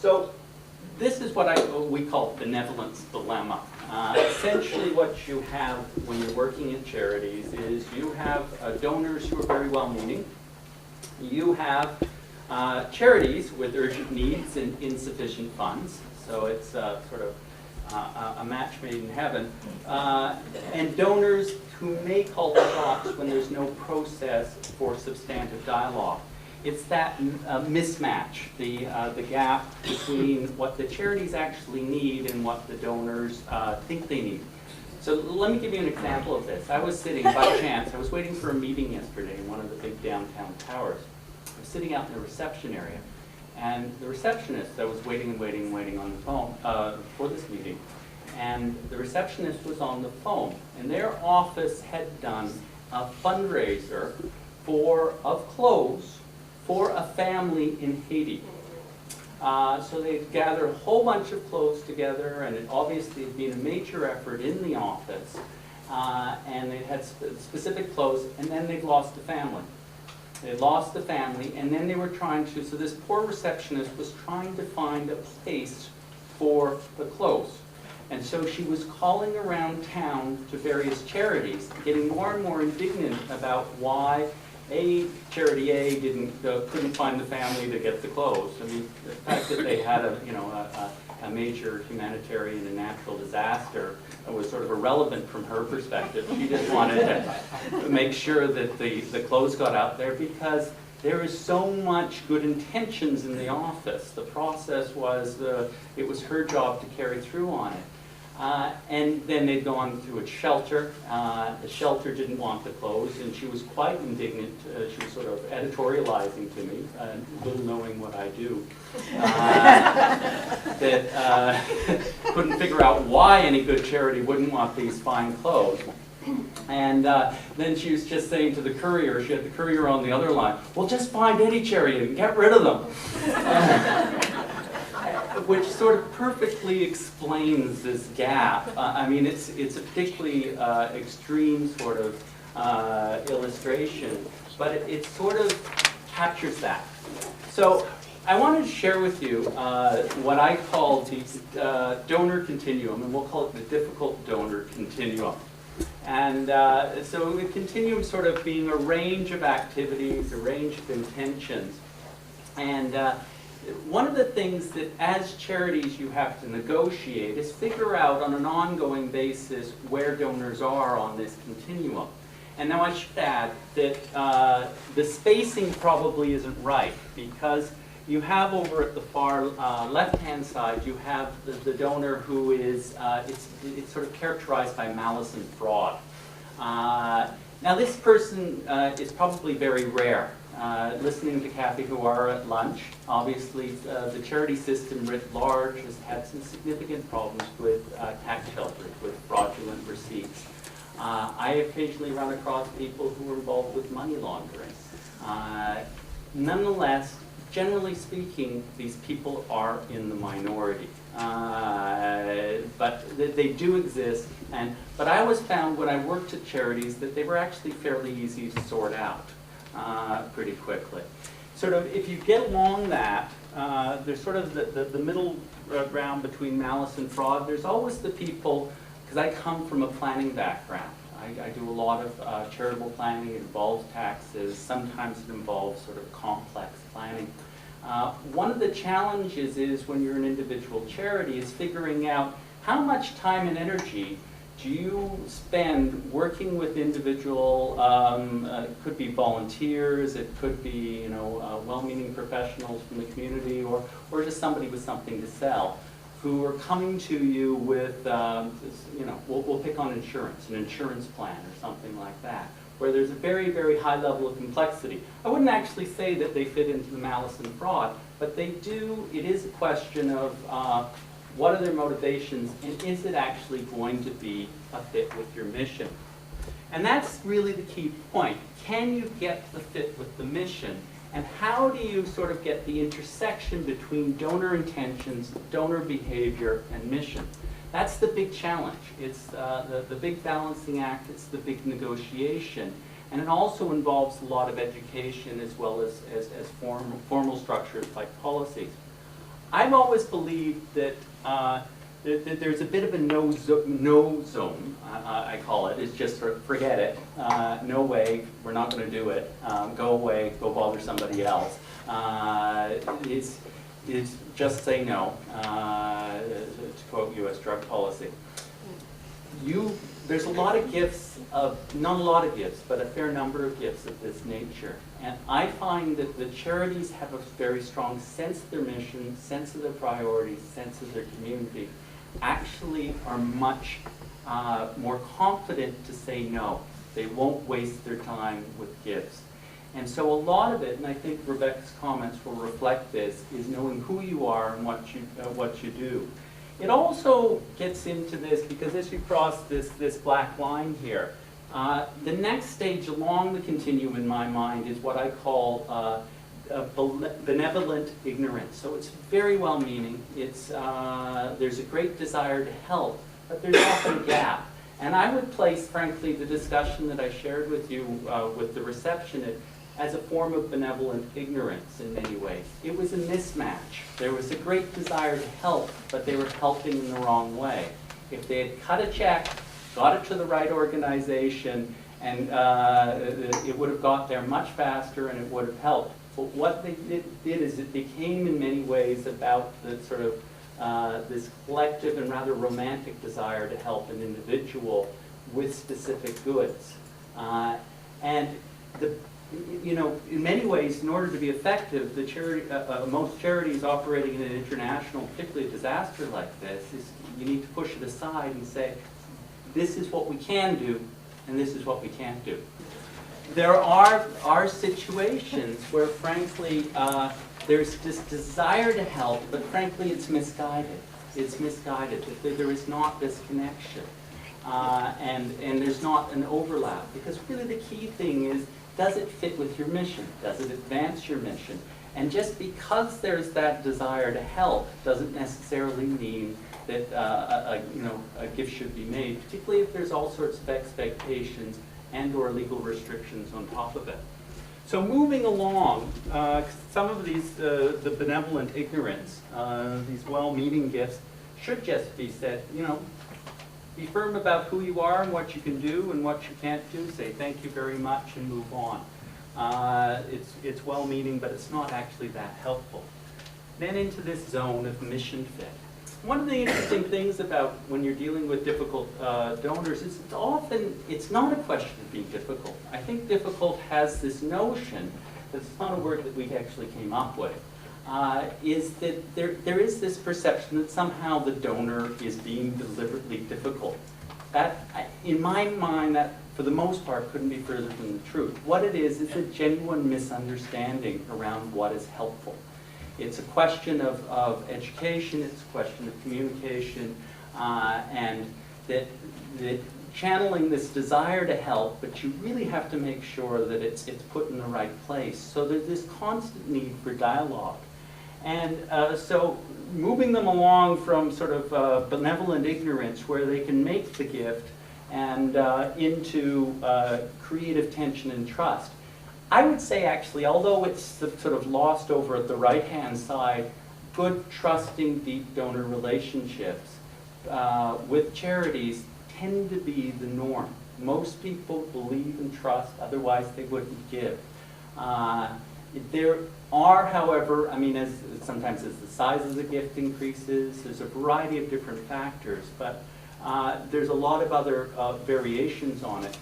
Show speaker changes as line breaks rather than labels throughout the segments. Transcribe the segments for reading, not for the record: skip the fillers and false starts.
So this is what we call benevolence dilemma. Essentially what you have when you're working at Charities is you have donors who are very well-meaning. You have charities with urgent needs and insufficient funds. So it's sort of a match made in heaven. And donors who may call the shots when there's no process for substantive dialogue. It's that mismatch, the gap between what the charities actually need and what the donors think they need. So let me give you an example of this. I was sitting, by chance, I was waiting for a meeting yesterday in one of the big downtown towers. I was sitting out in the reception area, and the receptionist, I was waiting and waiting and waiting on the phone for this meeting, and the receptionist was on the phone, and their office had done a fundraiser of clothes for a family in Haiti. So they gathered a whole bunch of clothes together, and it obviously had been a major effort in the office, and they had specific clothes, and then they'd lost the family. They lost the family, and then they were trying to, so this poor receptionist was trying to find a place for the clothes. And so she was calling around town to various charities, getting more and more indignant about why Charity A couldn't find the family to get the clothes. I mean, the fact that they had a major humanitarian and natural disaster was sort of irrelevant from her perspective. She just wanted to make sure that the clothes got out there because there is so much good intentions in the office. The process was, it was her job to carry through on it. And then they'd gone through a shelter. The shelter didn't want the clothes, and she was quite indignant. She was sort of editorializing to me, little knowing what I do, that couldn't figure out why any good charity wouldn't want these fine clothes. And then she was just saying to the courier, she had the courier on the other line, well, just find any charity and get rid of them. Which sort of perfectly explains this gap. I mean, it's a particularly extreme sort of illustration, but it sort of captures that. So I wanted to share with you what I call the donor continuum, and we'll call it the difficult donor continuum. And so the continuum sort of being a range of activities, a range of intentions. And one of the things that as charities you have to negotiate is figure out on an ongoing basis where donors are on this continuum. And now I should add that the spacing probably isn't right, because you have over at the far left-hand side, you have the donor who is, it's sort of characterized by malice and fraud. Now this person is probably very rare. Listening to Kathy Huara at lunch, obviously the charity system writ large has had some significant problems with tax shelters, with fraudulent receipts. I occasionally run across people who are involved with money laundering. Nonetheless, generally speaking, these people are in the minority. But they do exist, but I always found when I worked at charities that they were actually fairly easy to sort out. Pretty quickly. Sort of, if you get along that, there's sort of the middle ground between malice and fraud. There's always the people, because I come from a planning background. I do a lot of charitable planning. It involves taxes. Sometimes it involves sort of complex planning. One of the challenges is when you're an individual charity is figuring out how much time and energy do you spend working with individual, it could be volunteers, it could be well-meaning professionals from the community, or just somebody with something to sell, who are coming to you with, we'll pick on insurance, an insurance plan or something like that, where there's a very, very high level of complexity. I wouldn't actually say that they fit into the malice and fraud, but they do, it is a question of what are their motivations, and is it actually going to be a fit with your mission? And that's really the key point. Can you get the fit with the mission? And how do you sort of get the intersection between donor intentions, donor behavior, and mission? That's the big challenge. It's the big balancing act. It's the big negotiation. And it also involves a lot of education as well as formal structures like policies. I've always believed that, that there's a bit of a no zone, I call it. It's just forget it. No way, we're not going to do it. Go away, go bother somebody else. It's just say no, to quote U.S. drug policy. There's a lot of gifts not a lot of gifts, but a fair number of gifts of this nature. And I find that the charities have a very strong sense of their mission, sense of their priorities, sense of their community, actually are much more confident to say no. They won't waste their time with gifts. And so a lot of it, and I think Rebecca's comments will reflect this, is knowing who you are and what you do. It also gets into this because as you cross this black line here, the next stage along the continuum in my mind is what I call benevolent ignorance. So it's very well-meaning. There's a great desire to help, but there's often a gap. And I would place, frankly, the discussion that I shared with you with the receptionist as a form of benevolent ignorance in many ways. It was a mismatch. There was a great desire to help, but they were helping in the wrong way. If they had cut a check, got it to the right organization, and it would have got there much faster and it would have helped. But what they did is it became in many ways about the sort of this collective and rather romantic desire to help an individual with specific goods. In many ways, in order to be effective, most charities operating in an international, particularly a disaster like this, you need to push it aside and say, this is what we can do, and this is what we can't do. There are situations where, frankly, there's this desire to help, but frankly, it's misguided. It's misguided. There is not this connection, and there's not an overlap. Because really, the key thing is, does it fit with your mission? Does it advance your mission? And just because there's that desire to help doesn't necessarily mean that a gift should be made, particularly if there's all sorts of expectations and or legal restrictions on top of it. So moving along, some of these, the benevolent ignorance, these well-meaning gifts should just be said, be firm about who you are and what you can do and what you can't do. Say thank you very much and move on. It's well-meaning, but it's not actually that helpful. Then into this zone of mission fit. One of the interesting things about when you're dealing with difficult donors is it's not a question of being difficult. I think difficult has this notion, it's not a word that we actually came up with, is that there is this perception that somehow the donor is being deliberately difficult. That, in my mind, that for the most part couldn't be further from the truth. What it is a genuine misunderstanding around what is helpful. It's a question of education, it's a question of communication, and that channeling this desire to help, but you really have to make sure that it's put in the right place. So there's this constant need for dialogue. And so moving them along from sort of benevolent ignorance, where they can make the gift, and into creative tension and trust. I would say, actually, although it's sort of lost over at the right-hand side, good, trusting, deep donor relationships with charities tend to be the norm. Most people believe and trust, otherwise they wouldn't give. There are, however, sometimes as the size of the gift increases, there's a variety of different factors, but there's a lot of other variations on it.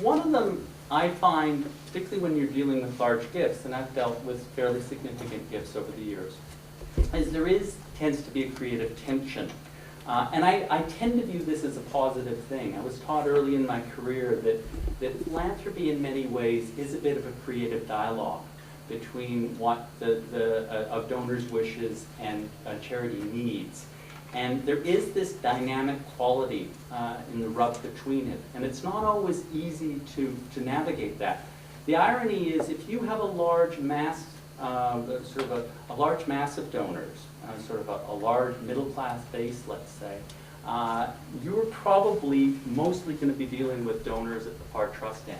One of them I find, particularly when you're dealing with large gifts, and I've dealt with fairly significant gifts over the years, is tends to be a creative tension. And I tend to view this as a positive thing. I was taught early in my career that philanthropy in many ways is a bit of a creative dialogue between what of donors' wishes and charity needs. And there is this dynamic quality in the rub between it. And it's not always easy to navigate that. The irony is, if you have a large mass, sort of a large mass of donors, sort of a large middle-class base, let's say, you're probably mostly going to be dealing with donors at the par trust end.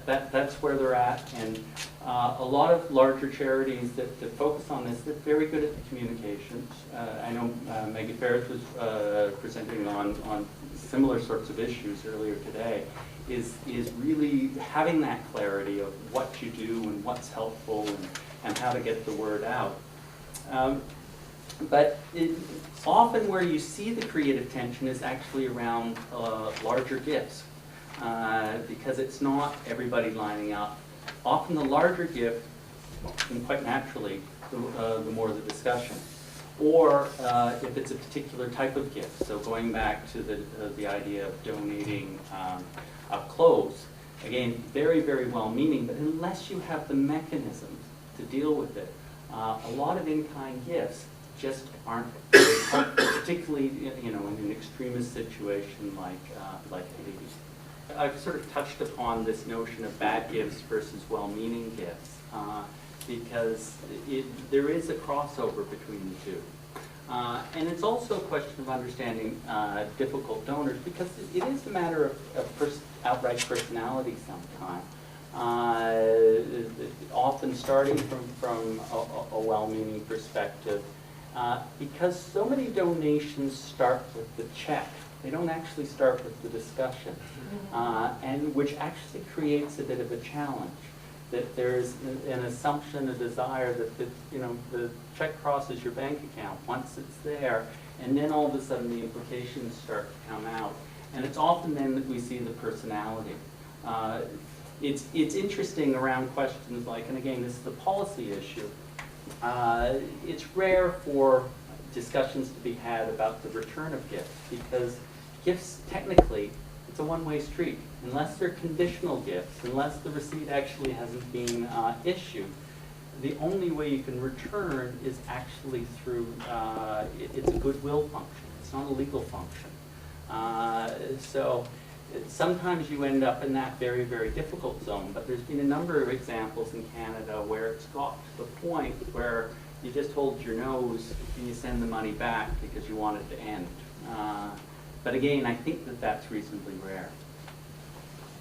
That's where they're at, and a lot of larger charities that focus on this, they're very good at the communications. I know Maggie Ferris was presenting on similar sorts of issues earlier today, is really having that clarity of what you do and what's helpful and how to get the word out. But often where you see the creative tension is actually around larger gifts. Because it's not everybody lining up. Often the larger gift, and quite naturally, the more the discussion. Or if it's a particular type of gift, so going back to the idea of donating clothes, again, very, very well-meaning, but unless you have the mechanisms to deal with it, a lot of in-kind gifts just aren't particularly, in an extremist situation like Haiti. I've sort of touched upon this notion of bad gifts versus well-meaning gifts because there is a crossover between the two. And it's also a question of understanding difficult donors because it is a matter of outright personality sometimes. Often starting from a well-meaning perspective because so many donations start with the check. They don't actually start with the discussion, and which actually creates a bit of a challenge. That there's an assumption, a desire that the check crosses your bank account once it's there, and then all of a sudden the implications start to come out. And it's often then that we see the personality. It's interesting around questions like, and again, this is a policy issue. It's rare for discussions to be had about the return of gifts because gifts, technically, it's a one-way street. Unless they're conditional gifts, unless the receipt actually hasn't been issued, the only way you can return is actually through, it's a goodwill function. It's not a legal function. So sometimes you end up in that very, very difficult zone, but there's been a number of examples in Canada where it's got to the point where you just hold your nose and you send the money back because you want it to end. But again, I think that that's reasonably rare.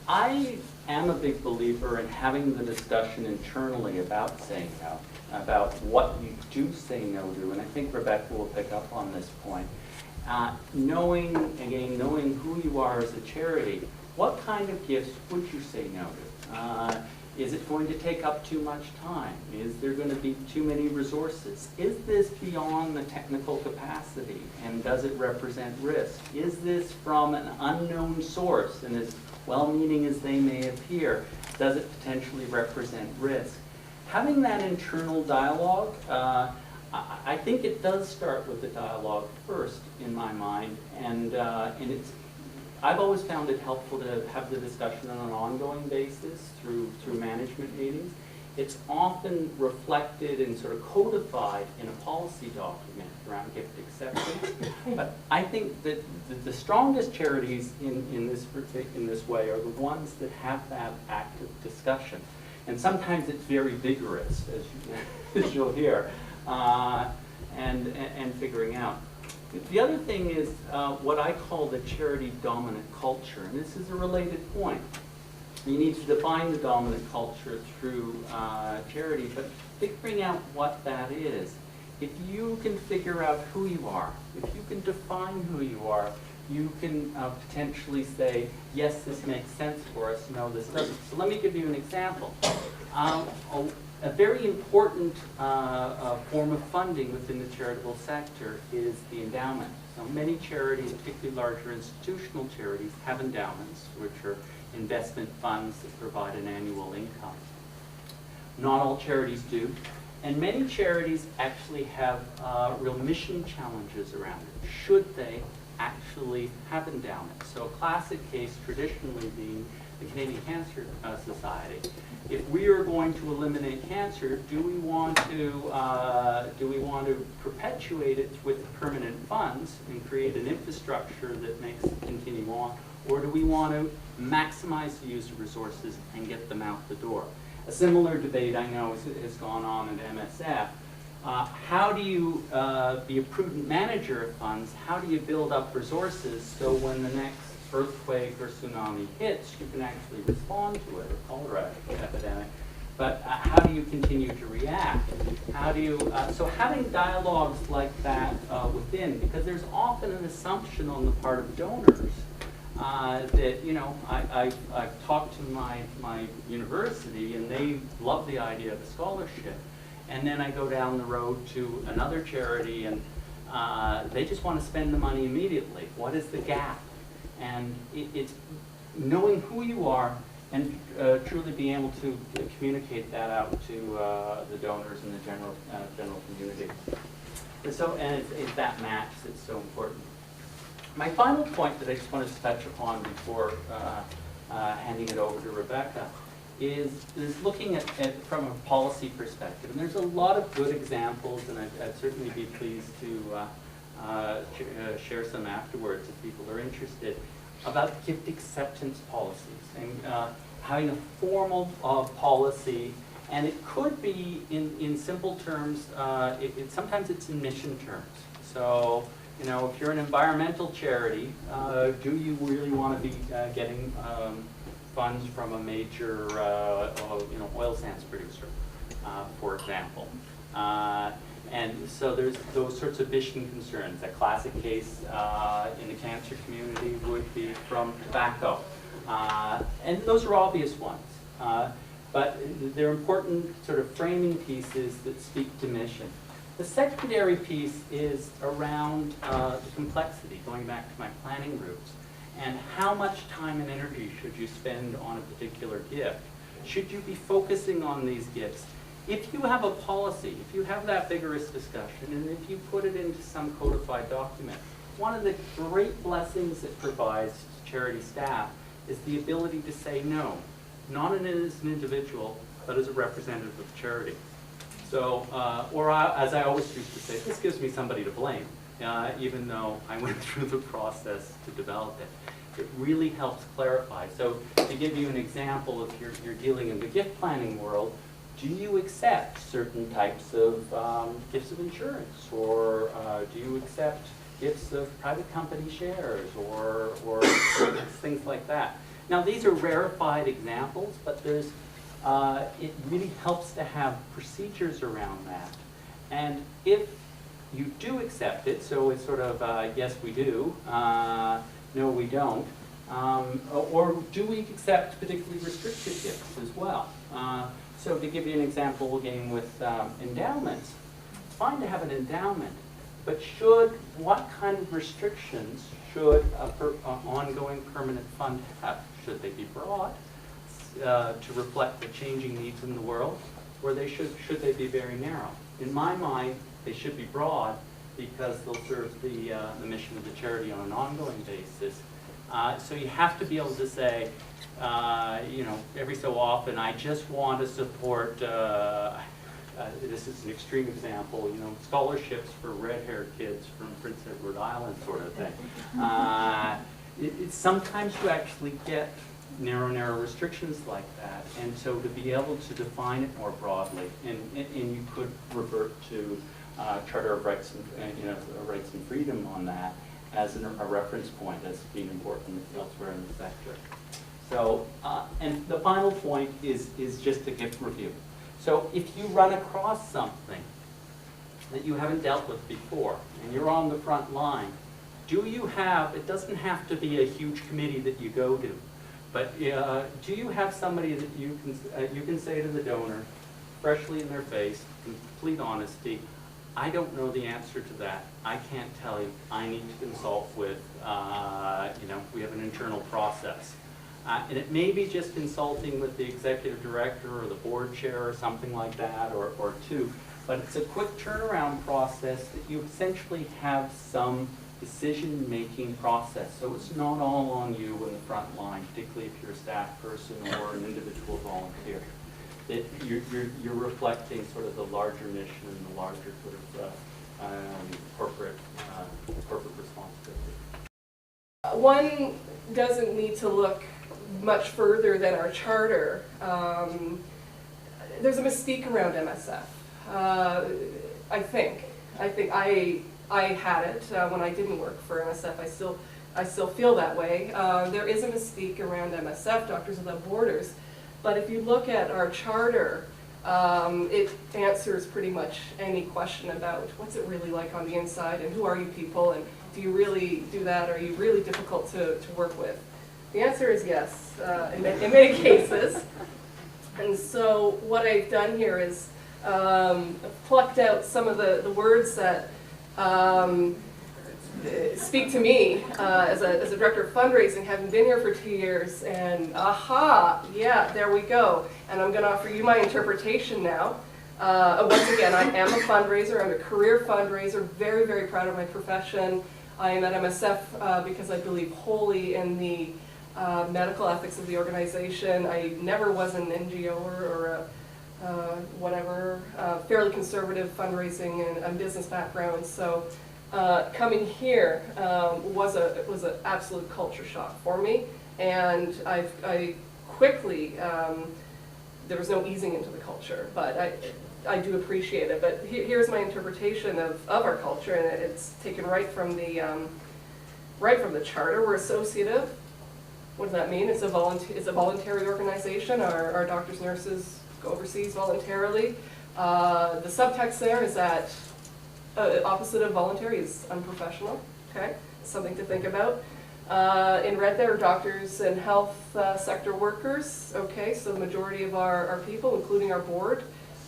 I am a big believer in having the discussion internally about saying no, about what you do say no to, and I think Rebecca will pick up on this point. Knowing who you are as a charity, what kind of gifts would you say no to? Is it going to take up too much time? Is there going to be too many resources? Is this beyond the technical capacity? And does it represent risk? Is this from an unknown source? And as well-meaning as they may appear, does it potentially represent risk? Having that internal dialogue, I think it does start with the dialogue first, in my mind, and I've always found it helpful to have the discussion on an ongoing basis through management meetings. It's often reflected and sort of codified in a policy document around gift acceptance. But I think that the strongest charities in this way are the ones that have that active discussion. And sometimes it's very vigorous, as you'll hear, and figuring out. The other thing is what I call the charity dominant culture, and this is a related point. You need to define the dominant culture through charity, but figuring out what that is. If you can figure out who you are, if you can define who you are, you can potentially say, yes, this makes sense for us, no, this doesn't. So let me give you an example. A very important form of funding within the charitable sector is the endowment. So many charities, particularly larger institutional charities, have endowments, which are investment funds that provide an annual income. Not all charities do. And many charities actually have real mission challenges around it. Should they actually have endowments? So a classic case traditionally being the Canadian Cancer Society. If we are going to eliminate cancer, do we want to perpetuate it with permanent funds and create an infrastructure that makes it continue on, or do we want to maximize the use of resources and get them out the door? A similar debate I know has gone on at MSF. How do you be a prudent manager of funds? How do you build up resources so when the next earthquake or tsunami hits, you can actually respond to it, or cholera epidemic. But how do you continue to react? How do you, so having dialogues like that within, because there's often an assumption on the part of donors that, you know, I've talked to my university and they love the idea of a scholarship. And then I go down the road to another charity and they just want to spend the money immediately. What is the gap? And it's knowing who you are and truly being able to communicate that out to the donors and the general community. So, and it's that match that's so important. My final point that I just wanted to touch upon before handing it over to Rebecca is looking at from a policy perspective. And there's a lot of good examples, and I'd certainly be pleased to share some afterwards if people are interested, about gift acceptance policies and having a formal policy. And it could be in simple terms, sometimes it's in mission terms. So, you know, if you're an environmental charity, do you really want to be getting funds from a major oil sands producer, for example? And so there's those sorts of mission concerns. A classic case in the cancer community would be from tobacco. And those are obvious ones. But they're important sort of framing pieces that speak to mission. The secondary piece is around the complexity, going back to my planning groups, and how much time and energy should you spend on a particular gift? Should you be focusing on these gifts? If you have a policy, if you have that vigorous discussion, and if you put it into some codified document, one of the great blessings it provides to charity staff is the ability to say no, not as an individual, but as a representative of the charity. So, as I always used to say, this gives me somebody to blame, even though I went through the process to develop it. It really helps clarify. So, to give you an example, if you're dealing in the gift planning world, do you accept certain types of gifts of insurance, or do you accept gifts of private company shares, or things like that? Now, these are rarefied examples, but there's it really helps to have procedures around that. And if you do accept it, so it's sort of yes, we do, no, we don't, or do we accept particularly restricted gifts as well? So to give you an example again with endowments, it's fine to have an endowment, but what kind of restrictions should an ongoing permanent fund have? Should they be broad to reflect the changing needs in the world, or should they be very narrow? In my mind, they should be broad because they'll serve the mission of the charity on an ongoing basis. So you have to be able to say, you know, every so often, I just want to support, this is an extreme example, you know, scholarships for red-haired kids from Prince Edward Island sort of thing. Sometimes you actually get narrow restrictions like that, and so to be able to define it more broadly, and you could revert to Charter of Rights and Rights and Freedom on that as a reference point as being important elsewhere in the sector. So, and the final point is just a gift review. So if you run across something that you haven't dealt with before, and you're on the front line, do you have, it doesn't have to be a huge committee that you go to, but do you have somebody that you can say to the donor, freshly in their face, complete honesty, I don't know the answer to that. I can't tell you. I need to consult with, we have an internal process. And it may be just consulting with the executive director or the board chair or something like that, or two, but it's a quick turnaround process that you essentially have some decision-making process. So it's not all on you in the front line, particularly if you're a staff person or an individual volunteer. That you're reflecting sort of the larger mission and the larger sort of corporate responsibility.
One doesn't need to look much further than our charter. There's a mystique around MSF. I think I had it when I didn't work for MSF. I still I still feel that way. There is a mystique around MSF, Doctors Without Borders, but if you look at our charter, it answers pretty much any question about what's it really like on the inside and who are you people and do you really do that? Are you really difficult to work with? The answer is yes, in many cases. And so what I've done here is plucked out some of the words that speak to me as a director of fundraising, having been here for 2 years, and aha, yeah, there we go. And I'm going to offer you my interpretation now. Once again, I am a fundraiser. I'm a career fundraiser, very, very proud of my profession. I am at MSF because I believe wholly in the medical ethics of the organization. I never was an NGO or whatever, fairly conservative fundraising and business background. So coming here was an absolute culture shock for me, and I quickly, there was no easing into the culture, but I do appreciate it. But here's my interpretation of our culture, and it's taken right from the charter. We're associative. What does that mean? It's a voluntary organization. Our doctors, nurses go overseas voluntarily. The subtext there is that opposite of voluntary is unprofessional. Okay, something to think about. In red there are doctors and health sector workers. Okay, so the majority of our people, including our board,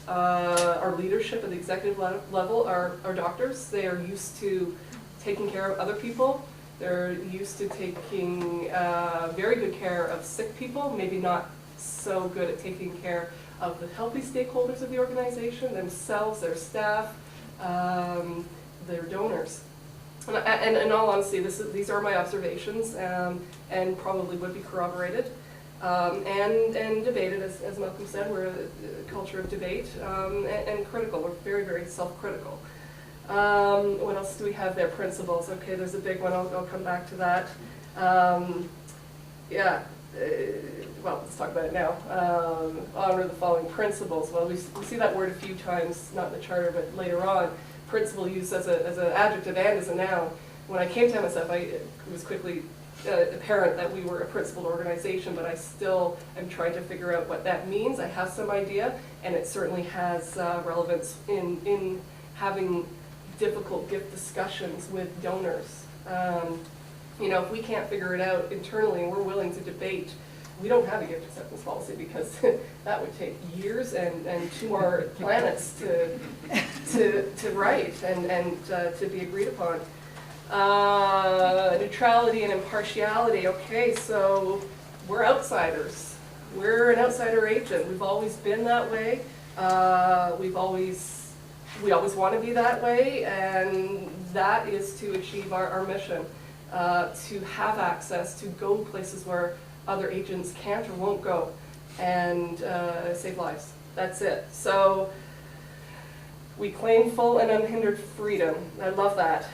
our leadership at the executive level are doctors. They are used to taking care of other people. They're used to taking very good care of sick people, maybe not so good at taking care of the healthy stakeholders of the organization, themselves, their staff, their donors. And in all honesty, these are my observations, and probably would be corroborated and debated, as Malcolm said. We're a culture of debate and critical. We're very, very self-critical. What else do we have there? Principles. Okay, there's a big one. I'll come back to that. Yeah. Well, let's talk about it now. Honor the following principles. Well, we see that word a few times, not in the charter, but later on. Principle used as an adjective and as a noun. When I came to MSF, it was quickly apparent that we were a principled organization, but I still am trying to figure out what that means. I have some idea, and it certainly has relevance in having difficult gift discussions with donors. You know, if we can't figure it out internally and we're willing to debate, we don't have a gift acceptance policy because that would take years and 2 more planets to write and to be agreed upon. Neutrality and impartiality. Okay, so we're outsiders. We're an outsider agent. We've always been that way. We always want to be that way, and that is to achieve our mission, to have access, to go places where other agents can't or won't go, and save lives. That's it. So we claim full and unhindered freedom. I love that.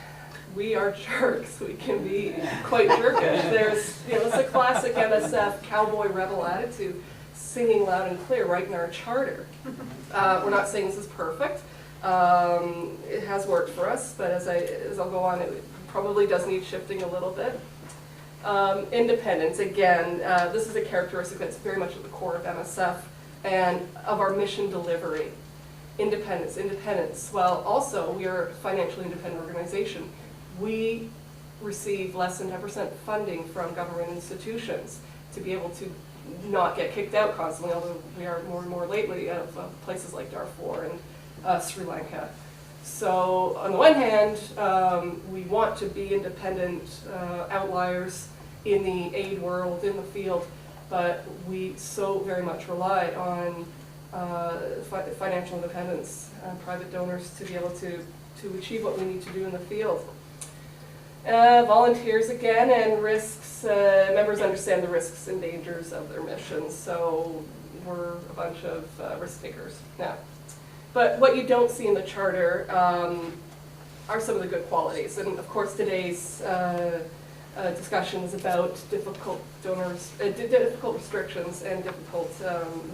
We are jerks. We can be quite jerkish. There's, it's a classic MSF cowboy rebel attitude, singing loud and clear right in our charter. We're not saying this is perfect. It has worked for us, but as I'll go on, it probably does need shifting a little bit. Independence, again, this is a characteristic that's very much at the core of MSF and of our mission delivery. Independence. Well, also, we are a financially independent organization. We receive less than 10% funding from government institutions to be able to not get kicked out constantly, although we are more and more lately out of places like Darfur and Sri Lanka. So on the one hand, we want to be independent outliers in the aid world, in the field, but we so very much rely on financial independence, private donors to be able to achieve what we need to do in the field. Volunteers again, and risks. Members understand the risks and dangers of their missions, so we're a bunch of risk takers now. But what you don't see in the charter are some of the good qualities, and of course today's discussion is about difficult donors, difficult restrictions and difficult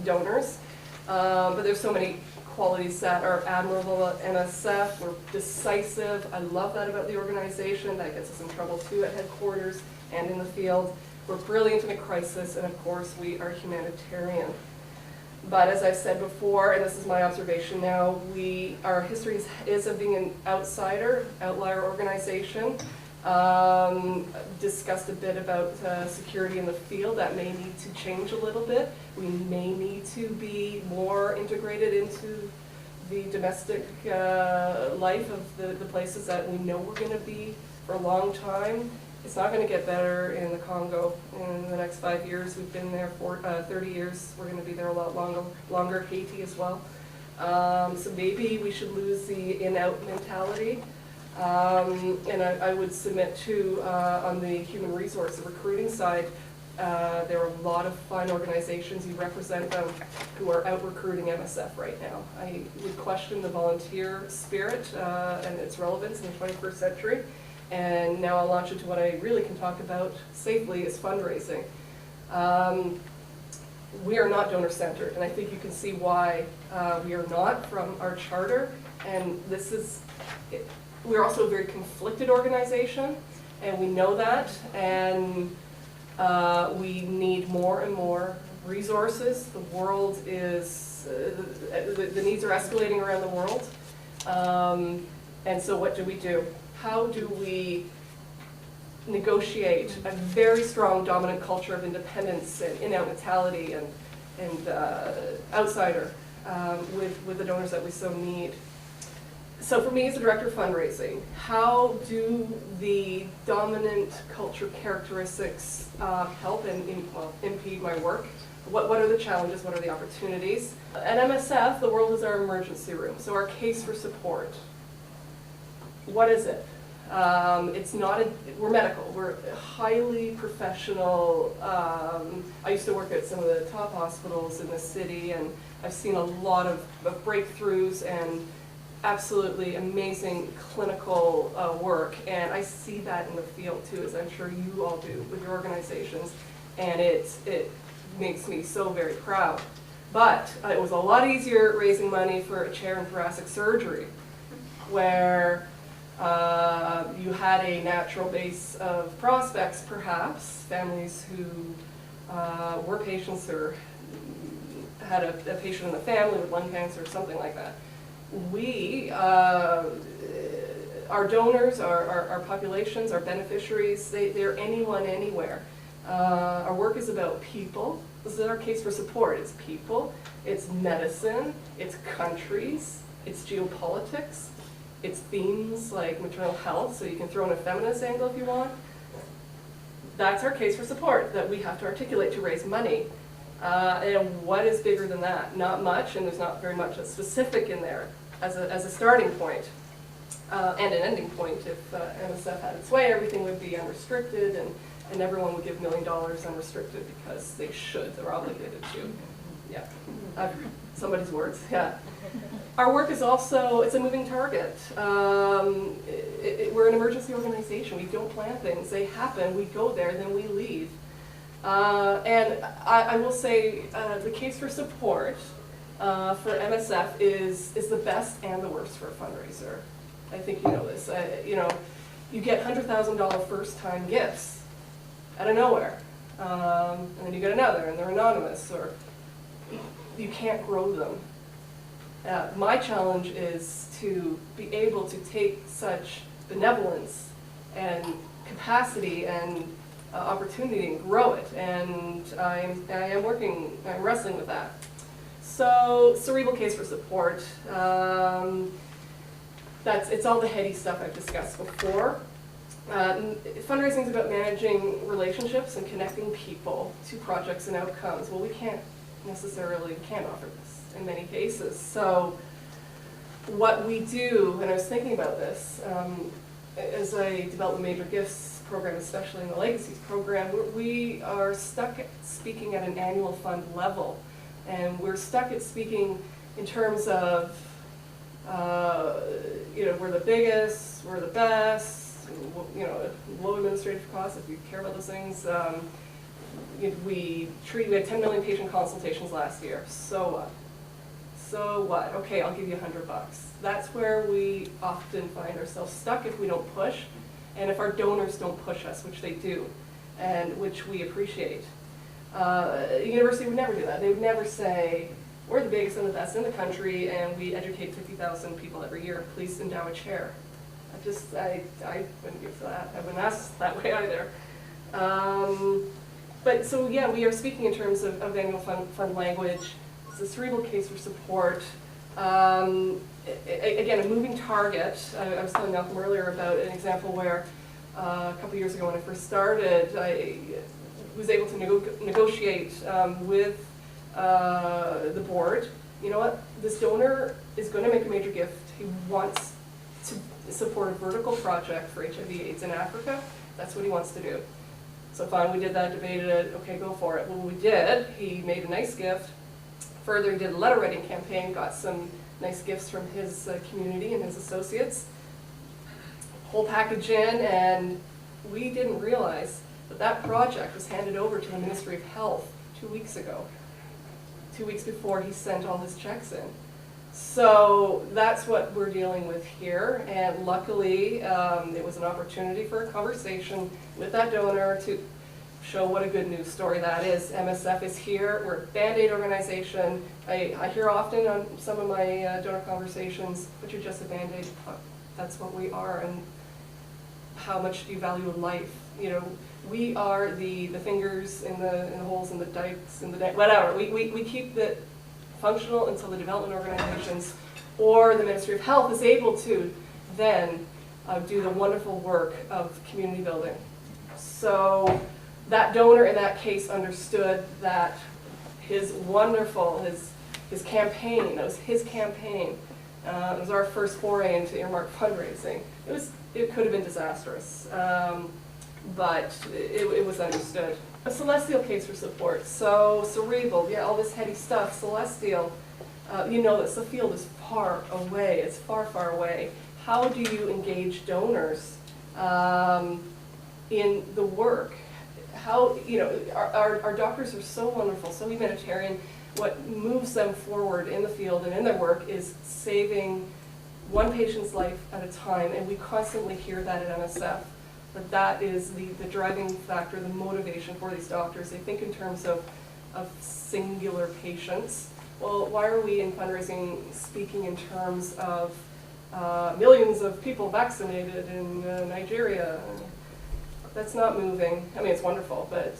donors. But there's so many qualities that are admirable at MSF. We're decisive. I love that about the organization. That gets us in trouble too at headquarters and in the field. We're brilliant in a crisis, and of course we are humanitarian. But as I've said before, and this is my observation now, our history is of being an outlier organization. Discussed a bit about security in the field. That may need to change a little bit. We may need to be more integrated into the domestic life of the places that we know we're going to be for a long time. It's not going to get better in the Congo in the next 5 years. We've been there for 30 years. We're going to be there a lot longer. Haiti as well. So maybe we should lose the in-out mentality. And I would submit too, on the human resource, the recruiting side, there are a lot of fine organizations, you represent them, who are out recruiting MSF right now. I would question the volunteer spirit and its relevance in the 21st century. And now I'll launch into what I really can talk about safely, is fundraising. We are not donor-centered, and I think you can see why we are not from our charter. And this is, we're also a very conflicted organization, and we know that, and we need more and more resources. The world is, the needs are escalating around the world. And so what do? How do we negotiate a very strong dominant culture of independence and in-out mentality and outsider with the donors that we so need? So for me as the director of fundraising, how do the dominant culture characteristics help and impede my work? What are the challenges? What are the opportunities? At MSF, the world is our emergency room. So our case for support. What is it? It's not we're medical. We're highly professional. I used to work at some of the top hospitals in the city, and I've seen a lot of breakthroughs and absolutely amazing clinical work, and I see that in the field too, as I'm sure you all do with your organizations, and it makes me so very proud. But it was a lot easier raising money for a chair in thoracic surgery, where you had a natural base of prospects, perhaps, families who were patients or had a patient in the family with lung cancer or something like that. We, our donors, our populations, our beneficiaries, they're anyone, anywhere. Our work is about people. This is our case for support. It's people, it's medicine, it's countries, it's geopolitics, it's themes like maternal health, so you can throw in a feminist angle if you want. That's our case for support that we have to articulate to raise money. And what is bigger than that? Not much, and there's not very much that's specific in there as a starting point and an ending point. If MSF had its way, everything would be unrestricted, and everyone would give $1 million unrestricted because they should, they're obligated to. Yeah, somebody's words, yeah. Our work is also, it's a moving target. We're an emergency organization. We don't plan things. They happen, we go there, then we leave. And I will say the case for support for MSF is the best and the worst for a fundraiser. I think you know this. You get $100,000 first-time gifts out of nowhere. And then you get another, and they're anonymous, or you can't grow them. My challenge is to be able to take such benevolence and capacity and opportunity and grow it, and I'm wrestling with that. So, cerebral case for support. It's all the heady stuff I've discussed before. Fundraising is about managing relationships and connecting people to projects and outcomes. Well, we can't offer this in many cases. So what we do, and I was thinking about this, as I develop a major gifts program, especially in the Legacies program, we are stuck at speaking at an annual fund level. And we're stuck at speaking in terms of, we're the biggest, we're the best, low administrative costs, if you care about those things. We had 10 million patient consultations last year. So so what? Okay, I'll give you $100. That's where we often find ourselves stuck if we don't push, and if our donors don't push us, which they do, and which we appreciate. A university would never do that. They would never say, we're the biggest and the best in the country, and we educate 50,000 people every year. Please endow a chair. I wouldn't give that. I wouldn't ask that way either. But so yeah, we are speaking in terms of annual fund language. It's a cerebral case for support. Again, a moving target. I was telling Malcolm earlier about an example where a couple years ago when I first started, I was able to negotiate with the board. You know what? This donor is going to make a major gift. He wants to support a vertical project for HIV/AIDS in Africa. That's what he wants to do. So fine, we did that, debated it, okay, go for it. Well, we did. He made a nice gift. Further, he did a letter writing campaign, got some nice gifts from his community and his associates. Whole package in, and we didn't realize that that project was handed over to the Ministry of Health 2 weeks ago. 2 weeks before he sent all his checks in. So that's what we're dealing with here, and luckily it was an opportunity for a conversation with that donor to show what a good news story that is. MSF is here, we're a Band-Aid organization. I hear often on some of my donor conversations, but you're just a Band-Aid. That's what we are, and how much do you value life? You know, we are the fingers in the holes in the dikes, in the whatever. We keep it functional until the development organizations or the Ministry of Health is able to then do the wonderful work of community building. So that donor in that case understood that his wonderful, his campaign, that was his campaign. It was our first foray into earmark fundraising. It could have been disastrous, but it was understood. A celestial case for support. So cerebral, yeah, all this heady stuff. Celestial, you know this, the field is far away. It's far, far away. How do you engage donors in the work? How, you know, our doctors are so wonderful, so humanitarian. What moves them forward in the field and in their work is saving one patient's life at a time, and we constantly hear that at MSF. That is the driving factor, the motivation for these doctors. They think in terms of singular patients. Well, why are we in fundraising speaking in terms of millions of people vaccinated in Nigeria? That's not moving. I mean, it's wonderful, but,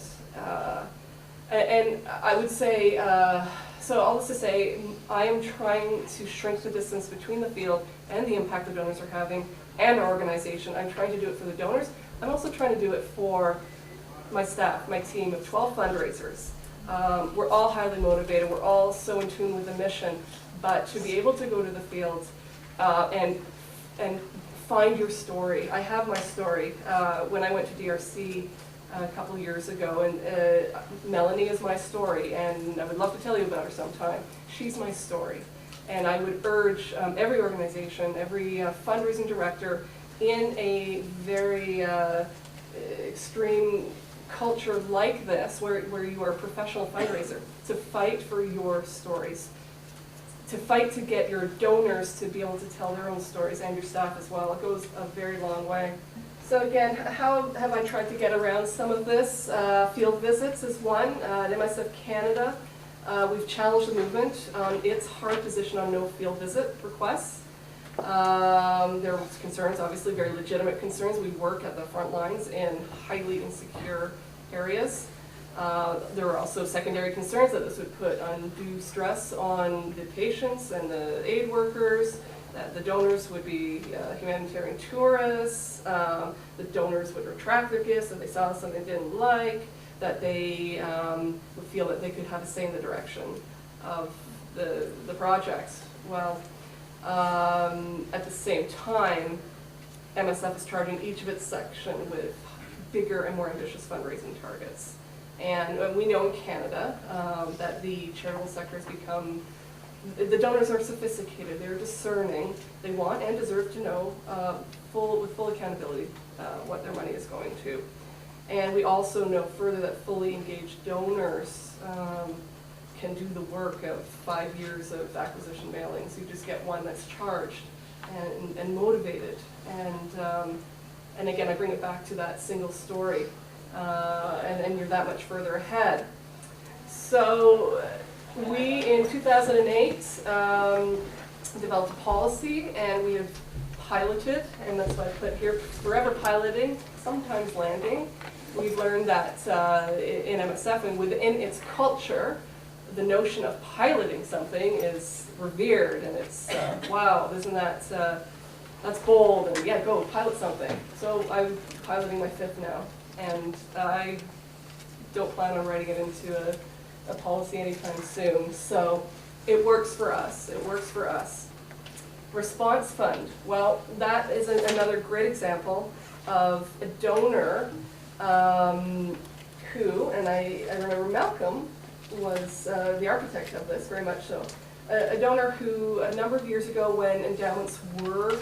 and I would say, so all this to say, I am trying to shrink the distance between the field and the impact the donors are having and our organization. I'm trying to do it for the donors. I'm also trying to do it for my staff, my team of 12 fundraisers. We're all highly motivated. We're all so in tune with the mission. But to be able to go to the field and find your story. I have my story. When I went to DRC a couple years ago, and Melanie is my story, and I would love to tell you about her sometime. She's my story. And I would urge every organization, every fundraising director in a very extreme culture like this, where you are a professional fundraiser, to fight for your stories, to fight to get your donors to be able to tell their own stories, and your staff as well. It goes a very long way. So again, how have I tried to get around some of this? Field visits is one. At MSF Canada, we've challenged the movement on its hard position on no field visit requests. There were concerns, obviously very legitimate concerns. We work at the front lines in highly insecure areas. There were also secondary concerns that this would put undue stress on the patients and the aid workers, that the donors would be humanitarian tourists, the donors would retract their gifts if they saw something they didn't like, that they would feel that they could have a say in the direction of the projects. Well, at the same time, MSF is charging each of its section with bigger and more ambitious fundraising targets. And we know in Canada that the charitable sector has become, the donors are sophisticated, they're discerning, they want and deserve to know with full accountability what their money is going to. And we also know further that fully engaged donors can do the work of 5 years of acquisition mailings. You just get one that's charged and motivated. And again, I bring it back to that single story, and you're that much further ahead. So we, in 2008, developed a policy, and we have piloted, and that's why I put here, forever piloting, sometimes landing. We've learned that in MSF and within its culture, the notion of piloting something is revered, and it's, wow, isn't that, that's bold, and yeah, go pilot something. So I'm piloting my 5th now, and I don't plan on writing it into a policy anytime soon. So it works for us, it works for us. Response fund, well, that is another great example of a donor who, and I remember Malcolm was the architect of this, very much so, a donor who a number of years ago, when endowments were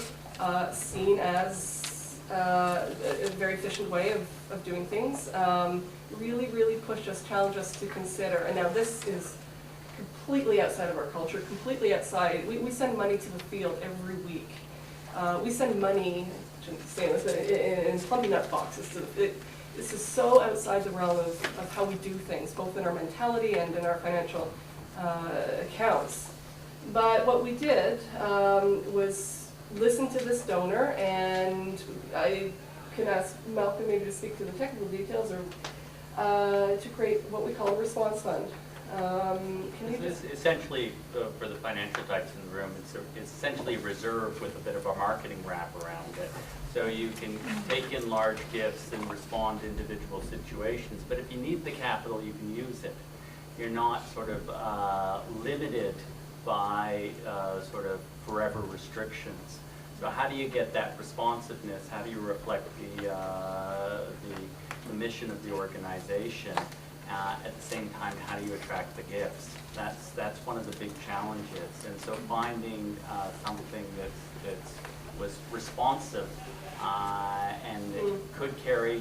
seen as a very efficient way of doing things, really pushed us, challenged us to consider, and now this is completely outside of our culture, completely outside. We send money to the field every week. We send money, I shouldn't say this, but in plumpy nut boxes. This is so outside the realm of how we do things, both in our mentality and in our financial accounts. But what we did was listen to this donor, and I can ask Malcolm maybe to speak to the technical details, or to create what we call a response fund. Can you just...
Essentially, for the financial types in the room, it's essentially reserved with a bit of a marketing wrap around it. So you can take in large gifts and respond to individual situations, but if you need the capital, you can use it. You're not sort of limited by sort of forever restrictions. So how do you get that responsiveness? How do you reflect the mission of the organization? At the same time, how do you attract the gifts? That's one of the big challenges. And so finding something that was responsive and it could carry,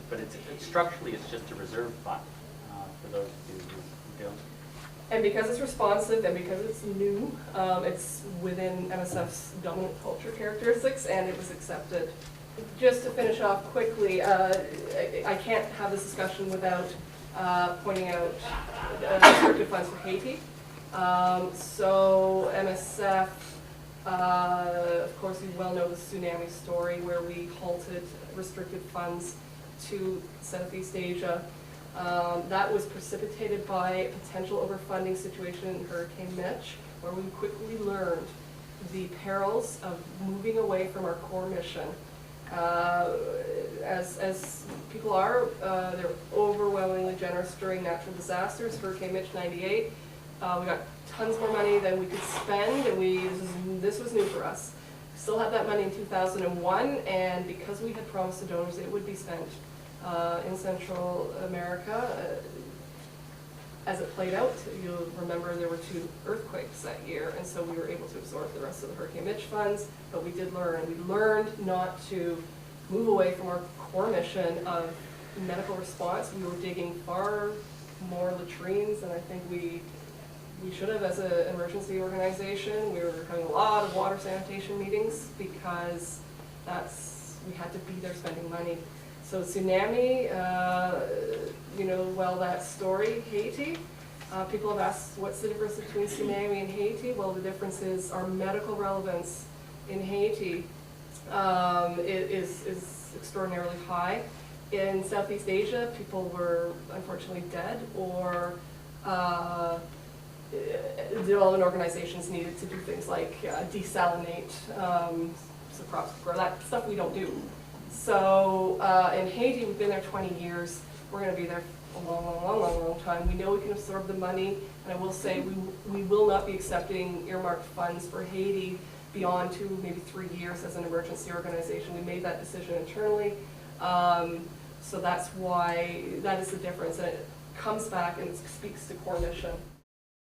but it's structurally it's just a reserve fund for those who don't.
And because it's responsive and because it's new, it's within MSF's dominant culture characteristics, and it was accepted. Just to finish off quickly, I can't have this discussion without pointing out restricted funds for Haiti. So MSF, of course, you well know the tsunami story where we halted restricted funds to Southeast Asia. That was precipitated by a potential overfunding situation in Hurricane Mitch, where we quickly learned the perils of moving away from our core mission. As people are, they're overwhelmingly generous during natural disasters. Hurricane Mitch '98, we got tons more money than we could spend, and this was new for us. We still have that money in 2001, and because we had promised the donors it would be spent in Central America. As it played out, you'll remember there were 2 earthquakes that year, and so we were able to absorb the rest of the Hurricane Mitch funds, but we did learn. We learned not to move away from our core mission of medical response. We were digging far more latrines than I think we should have as an emergency organization. We were having a lot of water sanitation meetings because we had to be there spending money. So tsunami, well, that story, Haiti, people have asked what's the difference between tsunami and Haiti? Well, the difference is our medical relevance in Haiti is extraordinarily high. In Southeast Asia, people were unfortunately dead, or development organizations needed to do things like desalinate, so crops grow, that stuff we don't do. So in Haiti, we've been there 20 years. We're going to be there a long time. We know we can absorb the money, and I will say we will not be accepting earmarked funds for Haiti beyond 2, maybe 3 years as an emergency organization. We made that decision internally. So that's why that is the difference, and it comes back and it speaks to core mission.